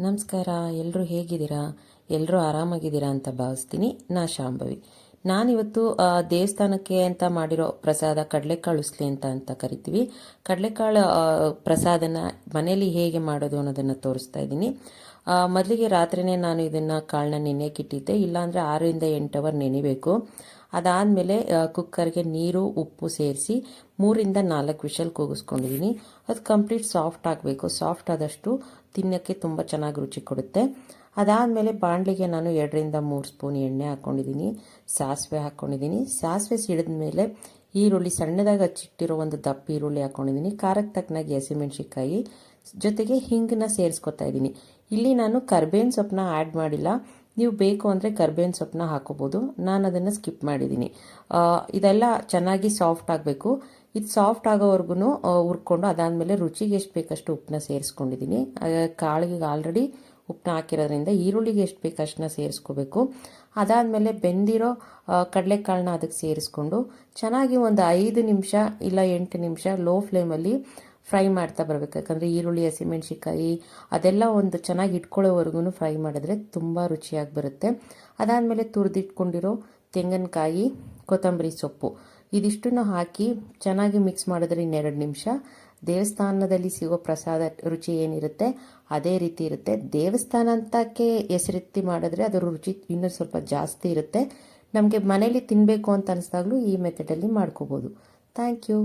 ನಮಸ್ಕಾರ. ಎಲ್ಲರೂ ಹೇಗಿದ್ದೀರಾ? ಎಲ್ಲರೂ ಆರಾಮಾಗಿದ್ದೀರಾ ಅಂತ ಭಾವಿಸ್ತೀನಿ. ನಾ ಶಾಂಭವಿ. ನಾನಿವತ್ತು ದೇವಸ್ಥಾನಕ್ಕೆ ಅಂತ ಮಾಡಿರೋ ಪ್ರಸಾದ ಕಡಲೆಕಾಳು ಉಸ್ಲಿ ಅಂತ ಕರಿತೀವಿ. ಕಡಲೆಕಾಳು ಪ್ರಸಾದನ ಮನೇಲಿ ಹೇಗೆ ಮಾಡೋದು ಅನ್ನೋದನ್ನು ತೋರಿಸ್ತಾ ಇದ್ದೀನಿ. ಮೊದಲಿಗೆ ರಾತ್ರಿನೇ ನಾನು ಇದನ್ನು ಕಾಳನ್ನ ನೆನೆಯಕ್ಕಿಟ್ಟಿದ್ದೆ. ಇಲ್ಲಾಂದರೆ 6ರಿಂದ 8 ಅವರ್ ನೆನಿಬೇಕು. ಅದಾದಮೇಲೆ ಕುಕ್ಕರ್ಗೆ ನೀರು ಉಪ್ಪು ಸೇರಿಸಿ 3ರಿಂದ 4 ವಿಷಲ್ ಕೂಗಿಸ್ಕೊಂಡಿದ್ದೀನಿ. ಅದು ಕಂಪ್ಲೀಟ್ ಸಾಫ್ಟ್ ಆಗಬೇಕು. ಸಾಫ್ಟ್ ಆದಷ್ಟು ತಿನ್ನೋಕ್ಕೆ ತುಂಬ ಚೆನ್ನಾಗಿ ರುಚಿ ಕೊಡುತ್ತೆ. ಅದಾದಮೇಲೆ ಬಾಣಲಿಗೆ ನಾನು 2ರಿಂದ 3 ಸ್ಪೂನ್ ಎಣ್ಣೆ ಹಾಕ್ಕೊಂಡಿದ್ದೀನಿ. ಸಾಸಿವೆ ಹಾಕ್ಕೊಂಡಿದ್ದೀನಿ. ಸಾಸಿವೆ ಸಿಡಿದ ಮೇಲೆ ಈರುಳ್ಳಿ ಸಣ್ಣದಾಗಿ ಹಚ್ಚಿಟ್ಟಿರೋ ಒಂದು ದಪ್ಪ ಈರುಳ್ಳಿ ಹಾಕ್ಕೊಂಡಿದ್ದೀನಿ. ಖಾರಕ್ಕೆ ತಕ್ಕನಾಗಿ ಹಸಿಮೆಣ್ಸಿಕಾಯಿ ಜೊತೆಗೆ ಹಿಂಗನ್ನ ಸೇರಿಸ್ಕೊತಾ ಇದ್ದೀನಿ. ಇಲ್ಲಿ ನಾನು ಕರ್ಬೇವಿನ ಸೊಪ್ಪನ್ನ ಆ್ಯಡ್ ಮಾಡಿಲ್ಲ. ನೀವು ಬೇಕು ಅಂದರೆ ಕರ್ಬೇವಿನ ಸೊಪ್ಪನ್ನ ಹಾಕೋಬೋದು. ನಾನು ಅದನ್ನು ಸ್ಕಿಪ್ ಮಾಡಿದ್ದೀನಿ. ಇದೆಲ್ಲ ಚೆನ್ನಾಗಿ ಸಾಫ್ಟ್ ಆಗಬೇಕು. ಇದು ಸಾಫ್ಟ್ ಆಗೋವರೆಗೂ ಹುರ್ಕೊಂಡು ಅದಾದಮೇಲೆ ರುಚಿಗೆ ಎಷ್ಟು ಬೇಕಷ್ಟು ಉಪ್ಪನ್ನ ಸೇರಿಸ್ಕೊಂಡಿದ್ದೀನಿ. ಕಾಳಿಗೆ ಆಲ್ರೆಡಿ ಉಪ್ಪನ್ನ ಹಾಕಿರೋದ್ರಿಂದ ಈರುಳ್ಳಿಗೆ ಎಷ್ಟು ಬೇಕು ಅಷ್ಟನ್ನ ಸೇರಿಸ್ಕೋಬೇಕು. ಅದಾದಮೇಲೆ ಬೆಂದಿರೋ ಕಡಲೆಕಾಳನ್ನ ಅದಕ್ಕೆ ಸೇರಿಸ್ಕೊಂಡು ಚೆನ್ನಾಗಿ ಒಂದು 5 ನಿಮಿಷ ಇಲ್ಲ 8 ನಿಮಿಷ ಲೋ ಫ್ಲೇಮಲ್ಲಿ ಫ್ರೈ ಮಾಡ್ತಾ ಬರಬೇಕು. ಯಾಕಂದರೆ ಈರುಳ್ಳಿ ಹಸಿಮೆಣ್ಸಿಕಾಯಿ ಅದೆಲ್ಲ ಒಂದು ಚೆನ್ನಾಗಿ ಇಟ್ಕೊಳ್ಳೋವರೆಗೂ ಫ್ರೈ ಮಾಡಿದ್ರೆ ತುಂಬ ರುಚಿಯಾಗಿ ಬರುತ್ತೆ. ಅದಾದಮೇಲೆ ತುರಿದಿಟ್ಕೊಂಡಿರೋ ತೆಂಗಿನಕಾಯಿ, ಕೊತ್ತಂಬರಿ ಸೊಪ್ಪು ಇದಿಷ್ಟನ್ನು ಹಾಕಿ ಚೆನ್ನಾಗಿ ಮಿಕ್ಸ್ ಮಾಡಿದ್ರೆ 2 ನಿಮಿಷ ದೇವಸ್ಥಾನದಲ್ಲಿ ಸಿಗೋ ಪ್ರಸಾದ ರುಚಿ ಏನಿರುತ್ತೆ ಅದೇ ರೀತಿ ಇರುತ್ತೆ. ದೇವಸ್ಥಾನ ಅಂತಕ್ಕೆ ಹೆಸರೆತ್ತಿ ಮಾಡಿದ್ರೆ ಅದರ ರುಚಿ ಇನ್ನೂ ಸ್ವಲ್ಪ ಜಾಸ್ತಿ ಇರುತ್ತೆ. ನಮಗೆ ಮನೇಲಿ ತಿನ್ನಬೇಕು ಅಂತ ಅನಿಸ್ದಾಗಲೂ ಈ ಮೆಥಡಲ್ಲಿ ಮಾಡ್ಕೋಬೋದು. Thank you.